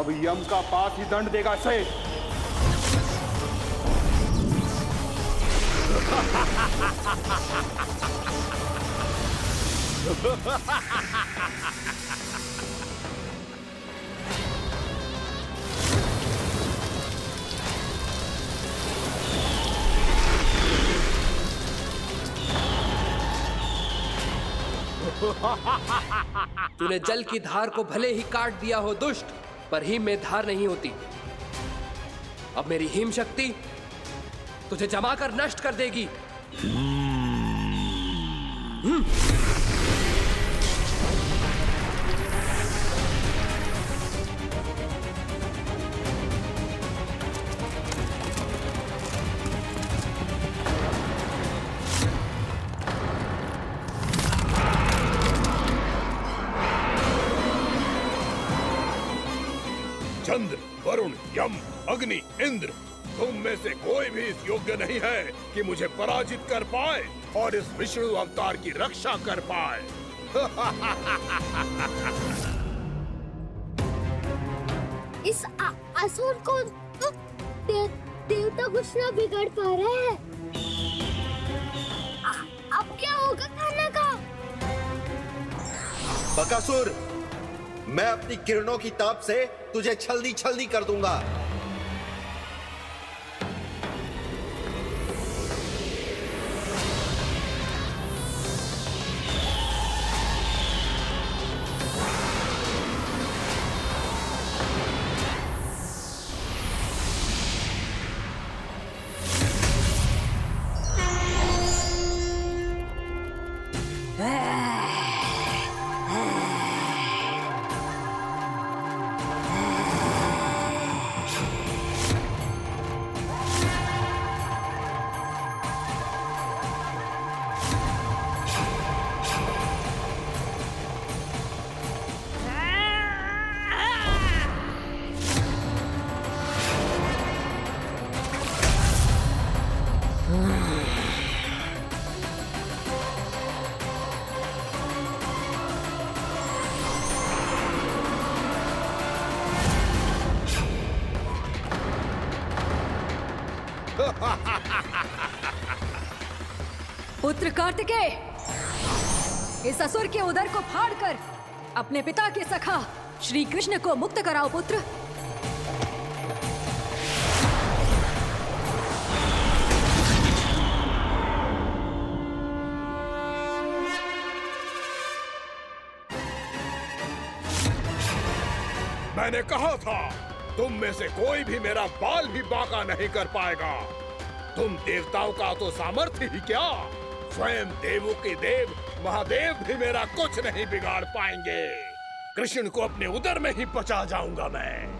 अब यम का पास ही दंड देगा इसे। तूने जल की धार को भले ही काट दिया हो दुष्ट, पर हिम में धार नहीं होती। अब मेरी हिम शक्ति तुझे जमा कर नष्ट कर देगी। चंद्र, वरुण, यम, अग्नि, इंद्र, तुम में से कोई भी इस योग्य नहीं है कि मुझे पराजित कर पाए और इस विष्णु अवतार की रक्षा कर पाए। इस असुर को देवता कुछ ना बिगाड़ पा रहे हैं। अब क्या होगा खाना का? बकासुर, मैं अपनी किरणों की ताप से तुझे छल्दी छल्दी कर दूंगा। पुत्र कार्तिकेय, इस असुर के उदर को फाड़कर अपने पिता के सखा श्री कृष्ण को मुक्त कराओ पुत्र। मैंने कहा था, तुम में से कोई भी मेरा बाल भी बांका नहीं कर पाएगा। तुम देवताओं का तो सामर्थ्य ही क्या, स्वयं देवों के देव महादेव भी मेरा कुछ नहीं बिगाड़ पाएंगे। कृष्ण को अपने उदर में ही पचा जाऊंगा मैं।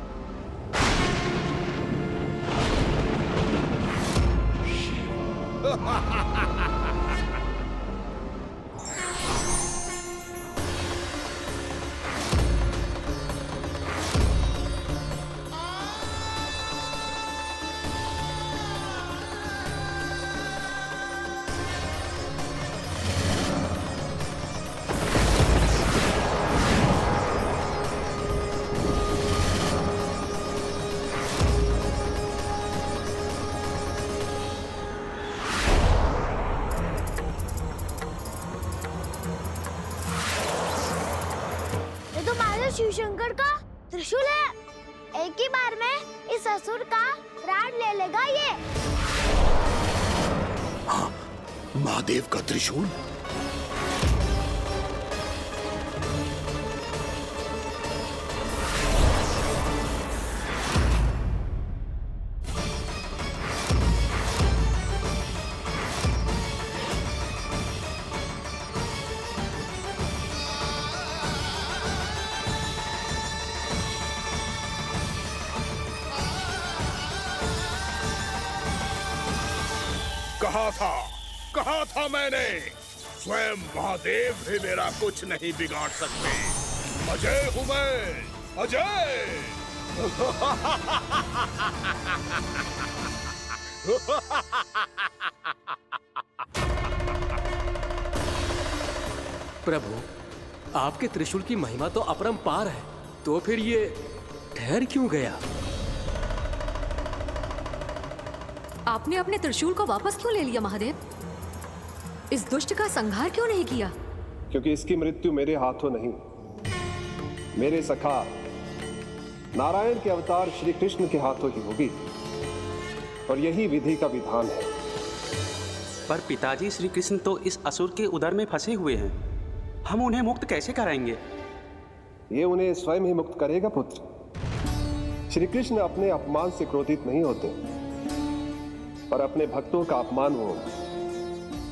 शिव शंकर का त्रिशूल है। एक ही बार में इस असुर का प्राण ले लेगा ये। हाँ, महादेव का त्रिशूल। कहा था मैंने, स्वयं महादेव भी मेरा कुछ नहीं बिगाड़ सकते। अजय हूं मैं, अजय। प्रभु, आपके त्रिशूल की महिमा तो अपरंपार है, तो फिर ये ठहर क्यों गया? आपने अपने त्रिशूल को वापस क्यों ले लिया महादेव? इस दुष्ट का संहार क्यों नहीं किया? क्योंकि इसकी मृत्यु मेरे हाथों नहीं, मेरे सखा नारायण के अवतार श्री कृष्ण के हाथों ही होगी, और यही विधि का विधान है। पर पिताजी, श्री कृष्ण तो इस असुर के उदर में फंसे हुए हैं, हम उन्हें मुक्त कैसे कराएंगे? ये उन्हें स्वयं ही मुक्त करेगा पुत्र। श्री कृष्ण अपने अपमान से क्रोधित नहीं होते, पर अपने भक्तों का अपमान वो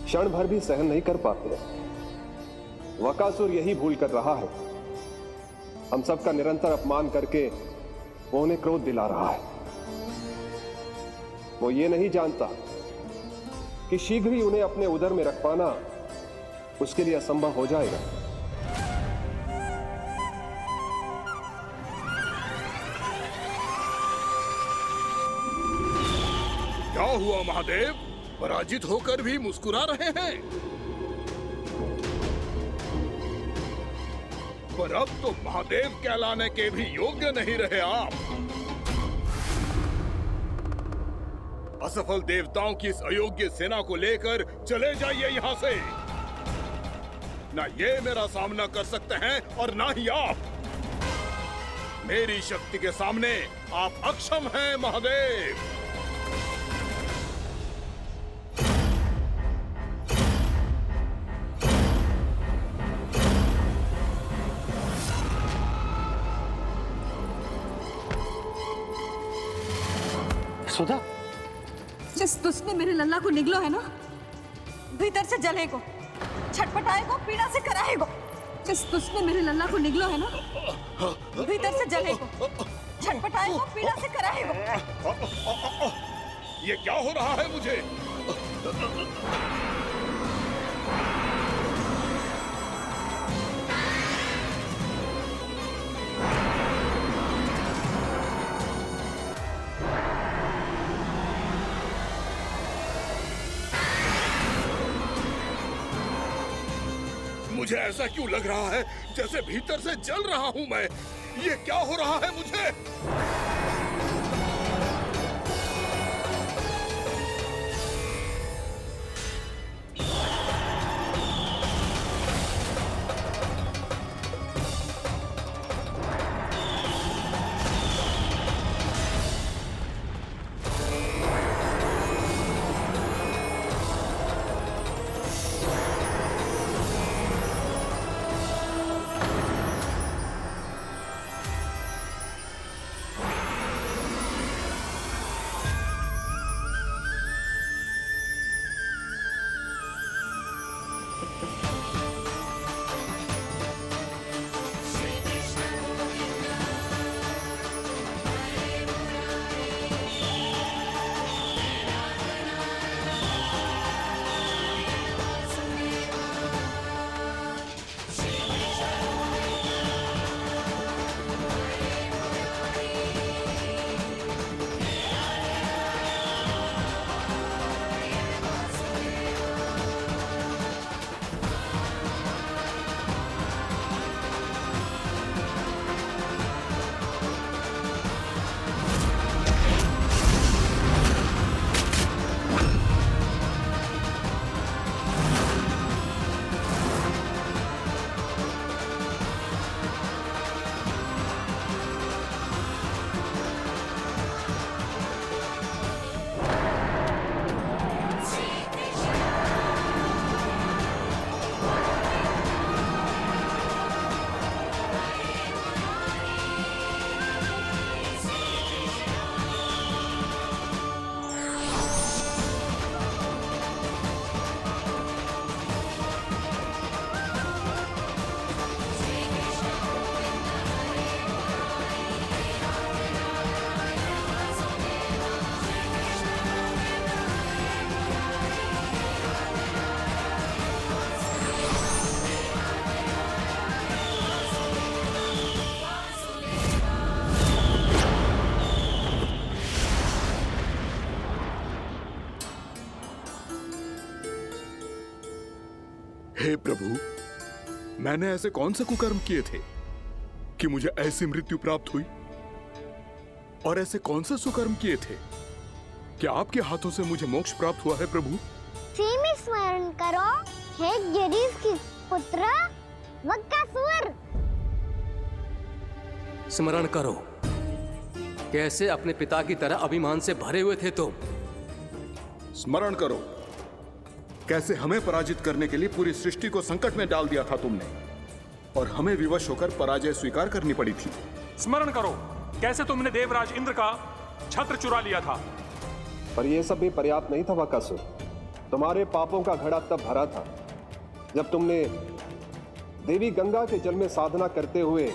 क्षण भर भी सहन नहीं कर पाते। वकासुर यही भूल कर रहा है, हम सबका निरंतर अपमान करके वो उन्हें क्रोध दिला रहा है। वो ये नहीं जानता कि शीघ्र ही उन्हें अपने उदर में रख पाना उसके लिए असंभव हो जाएगा। क्या हुआ महादेव? पराजित होकर भी मुस्कुरा रहे हैं। पर अब तो महादेव कहलाने के भी योग्य नहीं रहे आप। असफल देवताओं की इस अयोग्य सेना को लेकर चले जाइए यहाँ से। ना ये मेरा सामना कर सकते हैं और ना ही आप। मेरी शक्ति के सामने आप अक्षम हैं महादेव। सुधा, जिस दुष्ट ने मेरे लल्ला को निगलो है ना, भीतर से जलेगो, छटपटाएगो, पीड़ा से कराएगो। जिस दुष्ट ने मेरे लल्ला को निगलो है ना, भीतर से जलेगो, छटपटाएगो, पीड़ा से कराएगो। ये क्या हो रहा है मुझे? मुझे ऐसा क्यों लग रहा है जैसे भीतर से जल रहा हूं मैं? ये क्या हो रहा है मुझे? हे प्रभु, मैंने ऐसे कौन से कुकर्म किए थे कि मुझे ऐसी मृत्यु प्राप्त हुई? और ऐसे कौन से सुकर्म किए थे? क्या आपके हाथों से मुझे मोक्ष प्राप्त हुआ है प्रभु? में स्मरण करो, हे गिरीश की पुत्र वक्कासुर। स्मरण करो, कैसे अपने पिता की तरह अभिमान से भरे हुए थे तुम। स्मरण करो, कैसे हमें पराजित करने के लिए पूरी सृष्टि को संकट में डाल दिया था तुमने, और हमें विवश होकर पराजय स्वीकार करनी पड़ी थी। स्मरण करो, कैसे तुमने देवराज इंद्र का छत्र चुरा लिया था। पर यह सब भी पर्याप्त नहीं था वक्कासुर। तुम्हारे पापों का घड़ा तब भरा था जब तुमने देवी गंगा के जल में साधना करते हुए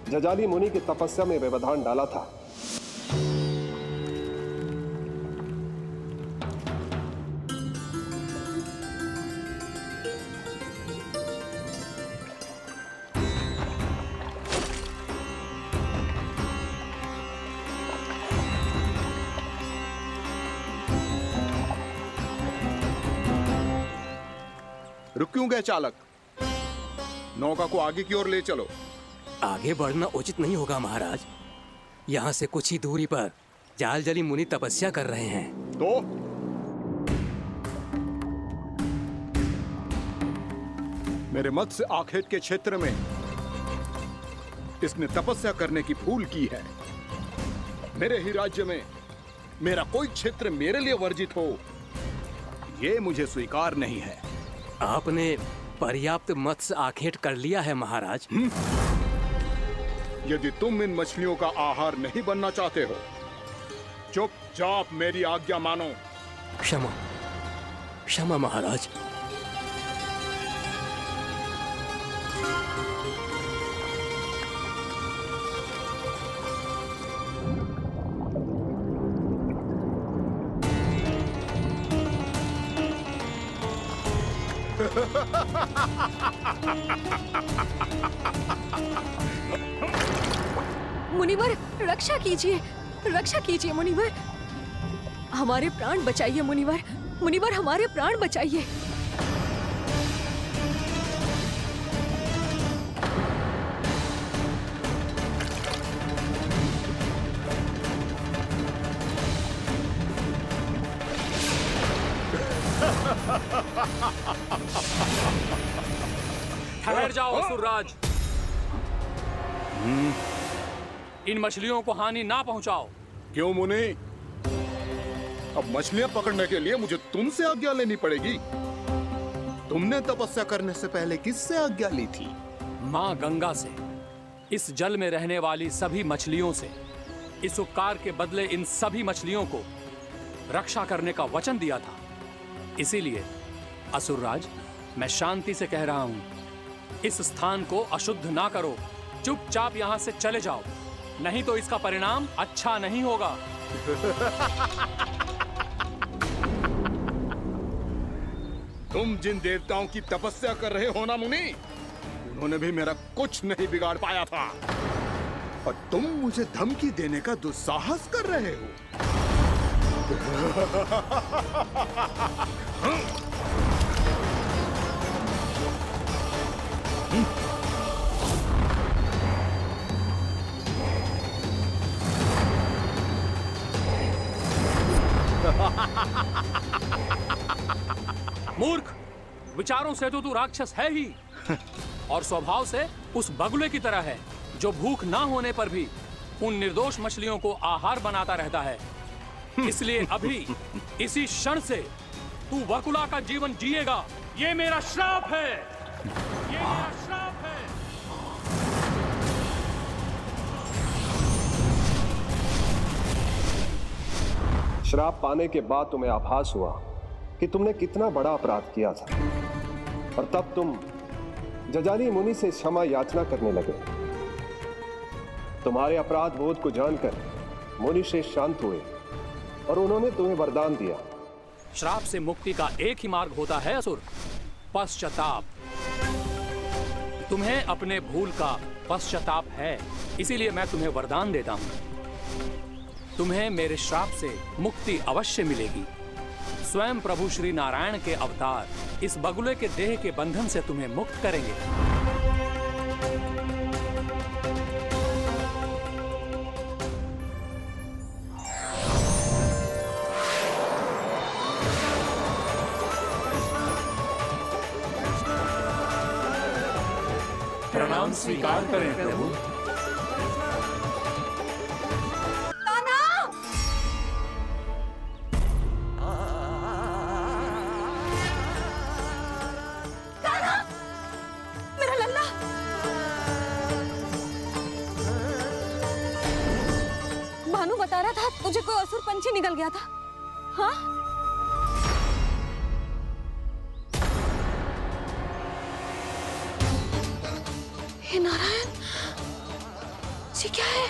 जजाली मुनि की तपस्या में व्यवधान डाला था। रुक क्यों गए चालक? नौका को आगे की ओर ले चलो। आगे बढ़ना उचित नहीं होगा महाराज। यहाँ से कुछ ही दूरी पर जालजली मुनि तपस्या कर रहे हैं। तो मेरे मत्स्य आखेट के क्षेत्र में इसने तपस्या करने की भूल की है। मेरे ही राज्य में मेरा कोई क्षेत्र मेरे लिए वर्जित हो, यह मुझे स्वीकार नहीं है। आपने पर्याप्त मत्स्य आखेट कर लिया है महाराज। यदि तुम इन मछलियों का आहार नहीं बनना चाहते हो, चुपचाप मेरी आज्ञा मानो। क्षमा, क्षमा महाराज। मुनिवर, रक्षा कीजिए, रक्षा कीजिए मुनिवर। हमारे प्राण बचाइए मुनिवर, मुनिवर हमारे प्राण बचाइए। ठहर जाओ असुरराज। इन मछलियों को हानि ना पहुंचाओ। क्यों मुनि? अब मछलियां पकड़ने के लिए मुझे तुमसे आज्ञा लेनी पड़ेगी। तुमने तपस्या करने से पहले किससे आज्ञा ली थी? मां गंगा से, इस जल में रहने वाली सभी मछलियों से। इस उपकार के बदले इन सभी मछलियों को रक्षा करने का वचन दिया था। इसीलिए असुरराज, मैं शांति से कह रहा हूं, इस स्थान को अशुद्ध ना करो। चुपचाप यहां से चले जाओ, नहीं तो इसका परिणाम अच्छा नहीं होगा। तुम जिन देवताओं की तपस्या कर रहे हो ना मुनि, उन्होंने भी मेरा कुछ नहीं बिगाड़ पाया था, और तुम मुझे धमकी देने का दुस्साहस कर रहे हो। मूर्ख, विचारों से तो तू राक्षस है ही, और स्वभाव से उस बगुले की तरह है जो भूख ना होने पर भी उन निर्दोष मछलियों को आहार बनाता रहता है। इसलिए अभी इसी क्षण से तू बगुला का जीवन जिएगा। ये मेरा श्राप है, ये मेरा श्राप है। श्राप पाने के बाद तुम्हें आभास हुआ कि तुमने कितना बड़ा अपराध किया था, और तब तुम जजाली मुनि से क्षमा याचना करने लगे। तुम्हारे अपराध बोध को जानकर मुनि श्रेष्ठ शांत हुए और उन्होंने तुम्हें वरदान दिया। श्राप से मुक्ति का एक ही मार्ग होता है असुर, पश्चाताप। तुम्हें अपने भूल का पश्चाताप है, इसीलिए मैं तुम्हें वरदान देता हूं। तुम्हें मेरे श्राप से मुक्ति अवश्य मिलेगी। स्वयं प्रभु श्री नारायण के अवतार इस बगुले के देह के बंधन से तुम्हें मुक्त करेंगे। हम स्वीकार करें प्रभु। मेरा लल्ला। भानु बता रहा था तुझे कोई असुर पंछी निकल गया था। हाँ? हे नारायण, ये क्या है?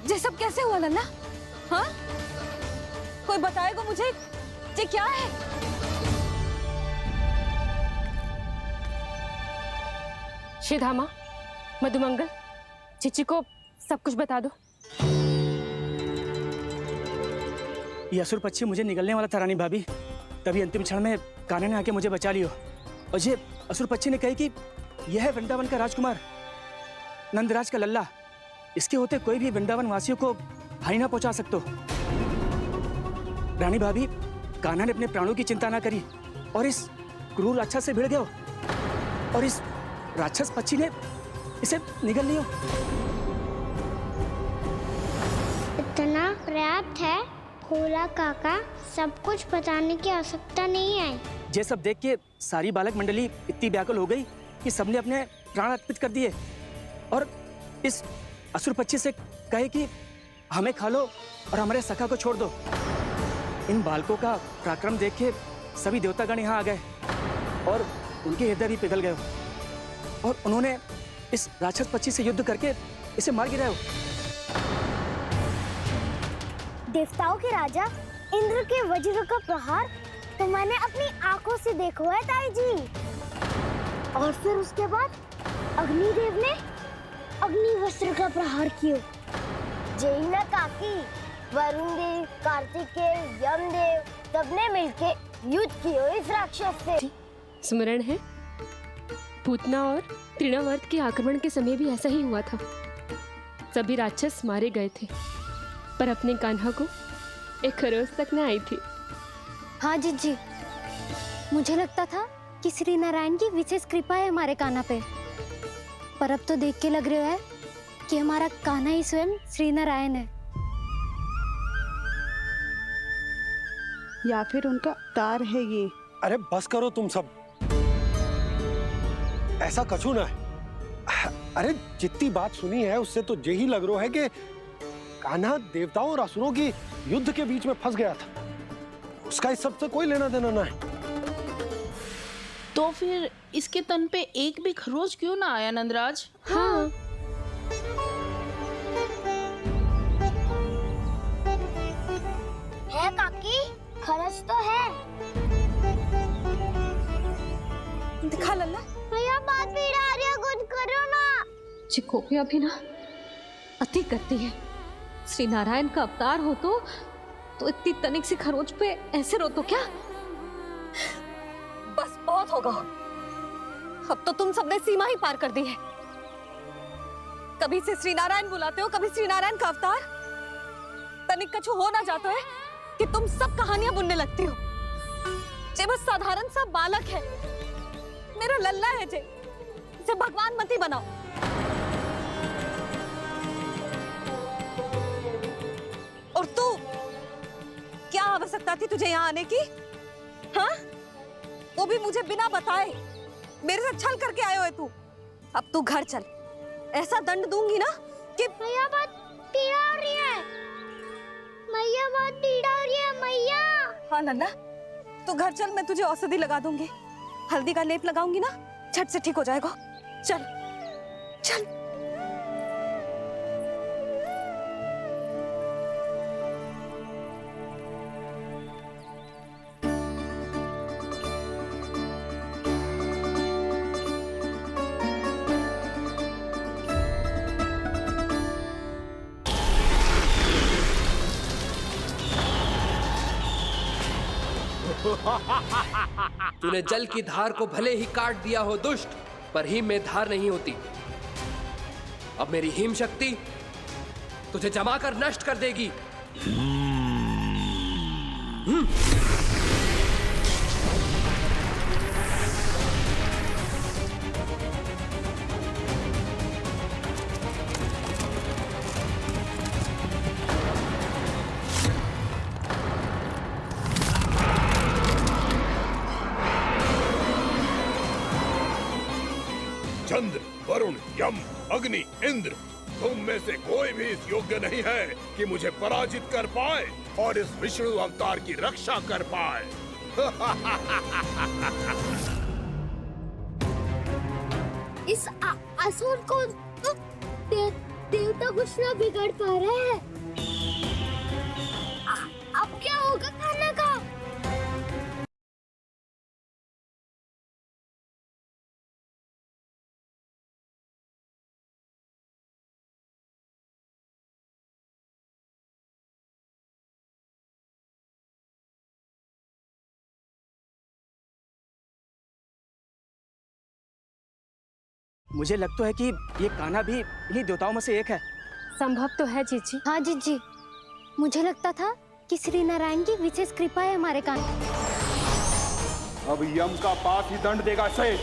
ये सब कैसे हुआ लल्ला? हाँ? कोई बताएगा मुझे ये क्या है? श्रीधामा, मधुमंगल, चिची को सब कुछ बता दो। ये असुर पक्षी मुझे निगलने वाला था रानी भाभी, तभी अंतिम क्षण में कान्हा ने आके मुझे बचा लियो। और ये असुर पक्षी ने कही कि यह है वृंदावन का राजकुमार, नंदराज का लल्ला। इसके होते कोई भी वृंदावन वासियों को हानि ना पहुंचा सकते। रानी भाभी, कान्हा ने अपने प्राणों की चिंता ना करी और इस क्रूर राक्षस से भिड़ गयो और इस राक्षस पक्षी ने इसे निगल लियो। इतना पर्याप्त है भोला काका, सब कुछ बताने की आवश्यकता नहीं है। ये सब देख के सारी बालक मंडली इतनी व्याकुल हो गई कि सबने अपने प्राण अर्पित कर दिए और इस असुर पक्षी से कहे कि हमें खा लो और हमारे सखा को छोड़ दो। इन बालकों का पराक्रम देख के सभी देवतागण यहाँ आ गए और उनके हृदय भी पिघल गए और उन्होंने इस राक्षस पक्षी से युद्ध करके इसे मार गिराया। देवताओं के राजा इंद्र के वज्र का प्रहार तो मैंने अपनी आंखों से देखा है ताई जी। और फिर उसके बाद अग्निदेव ने अग्निवस्त्र का प्रहार किया। जय ना काकी, वरुण देव, कार्तिकेय, यमदेव सबने मिलके युद्ध किया इस राक्षस से। स्मरण है, पूतना और तृणावर्त के आक्रमण के समय भी ऐसा ही हुआ था। सभी राक्षस मारे गए थे, पर अपने कान्हा को एक खरोच तक न आई थी। हाँ जीजी, मुझे लगता था कि श्री नारायण की विशेष कृपा है हमारे कान्हा पे, पर अब तो देख के लग रहा है कि हमारा कान्हा ही स्वयं श्री नारायण है। या फिर उनका अवतार है ये। अरे बस करो तुम सब, ऐसा कछु ना है। अरे जितनी बात सुनी है उससे तो यही लग रहा है कि कान्हा देवताओं और असुरों की युद्ध के बीच में फंस गया था। उसका इस सब से कोई लेना देना ना है। तो फिर इसके तन पे एक भी खरोच क्यों ना आया नंदराज? हाँ, है काकी, खरच तो है। दिखा लल्ला। भैया बात पीड़ा आ रही है, कुछ करो ना। चिकोपिया भी ना अति करती है। श्री नारायण का अवतार हो तो इतनी तनिक सी खरोच पे ऐसे रो तो क्या? बस बहुत होगा। अब तो तुम सबने सीमा ही पार कर दी है। कभी से श्री नारायण बुलाते हो, कभी श्री नारायण का अवतार। तनिक कछु हो ना जाता है कि तुम सब कहानियां बुनने लगती हो। जे बस साधारण सा बालक है, मेरा लल्ला है जे, इसे भगवान मत ही बनाओ। और तू, क्या आवश्यकता थी तुझे यहाँ आने की? हाँ? वो भी मुझे बिना बताए मेरे से छल करके आयो है तू। अब तू घर चल, ऐसा दंड दूंगी ना कि मैया बहुत पीड़ा हो रही है। मैया बहुत पीड़ा हो रही है मैया। हाँ नन्ना, तू घर चल, मैं तुझे औषधि लगा दूंगी। हल्दी का लेप लगाऊंगी ना, झट से ठीक हो जाएगा। चल चल। तूने जल की धार को भले ही काट दिया हो दुष्ट, पर हिम में धार नहीं होती। अब मेरी हिम शक्ति तुझे जमा कर नष्ट कर देगी। चंद्र, वरुण, यम, अग्नि, इंद्र, तुम में से कोई भी इस योग्य नहीं है कि मुझे पराजित कर पाए और इस विष्णु अवतार की रक्षा कर पाए। इस असुर को देवता कुछ ना बिगाड़ पा रहे हैं। अब क्या होगा खाना का? मुझे लगता है कि ये कान्हा भी इन्हीं देवताओं में से एक है। संभव तो है जीजी। हाँ जीजी, मुझे लगता था कि श्री नारायण की विशेष कृपा है हमारे कान। अब यम का पास ही दंड देगा शेष।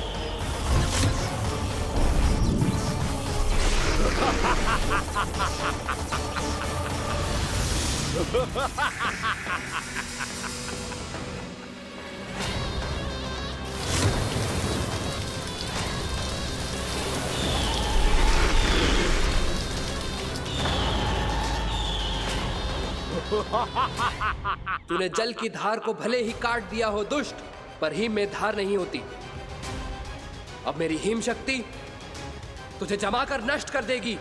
तूने जल की धार को भले ही काट दिया हो दुष्ट, पर हिम में धार नहीं होती। अब मेरी हिम शक्ति तुझे जमा कर नष्ट कर देगी।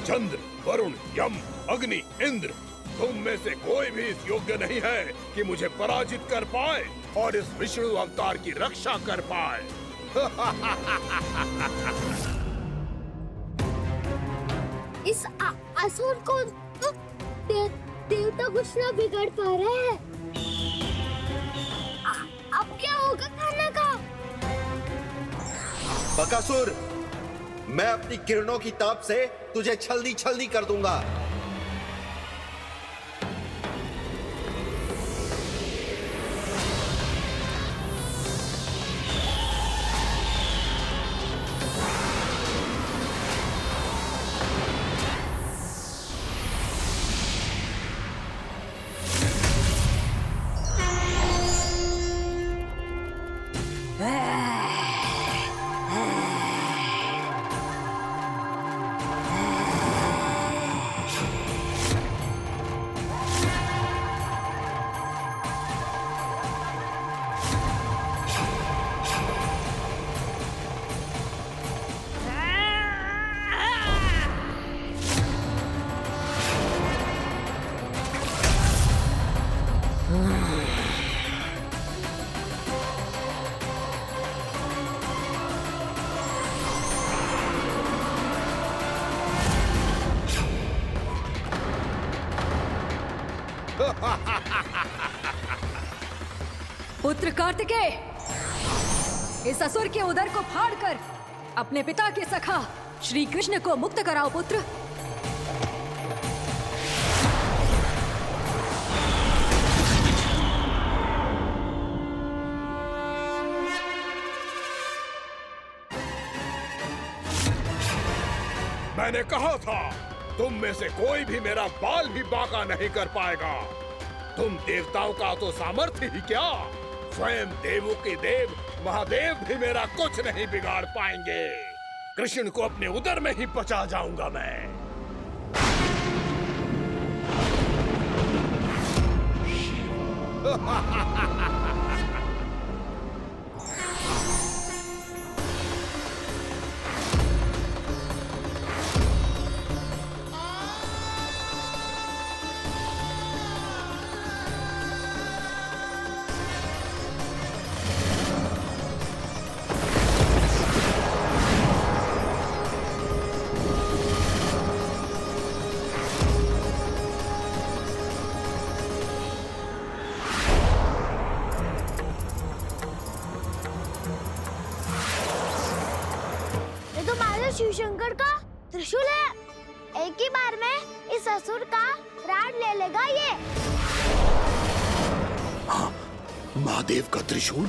चंद्र, वरुण, यम, अग्नि, इंद्र, तुम में से कोई भी इस योग्य नहीं है कि मुझे पराजित कर पाए और इस विष्णु अवतार की रक्षा कर पाए। इस असुर को देवता कुछ ना बिगाड़ पा रहे हैं। अब क्या होगा खाना का? बकासुर, मैं अपनी किरणों की ताप से तुझे छल्दी छल्दी कर दूंगा। पुत्र कार्तिकेय, इस असुर के उदर को फाड़कर अपने पिता के सखा श्री कृष्ण को मुक्त कराओ पुत्र। मैंने कहा था, तुम में से कोई भी मेरा बाल भी बांका नहीं कर पाएगा। तुम देवताओं का तो सामर्थ्य ही क्या, स्वयं देवों के देव महादेव भी मेरा कुछ नहीं बिगाड़ पाएंगे। कृष्ण को अपने उदर में ही पचा जाऊंगा मैं। शिव शंकर का त्रिशूल है। एक ही बार में इस उस असुर का प्राण ले लेगा ये। महादेव का त्रिशूल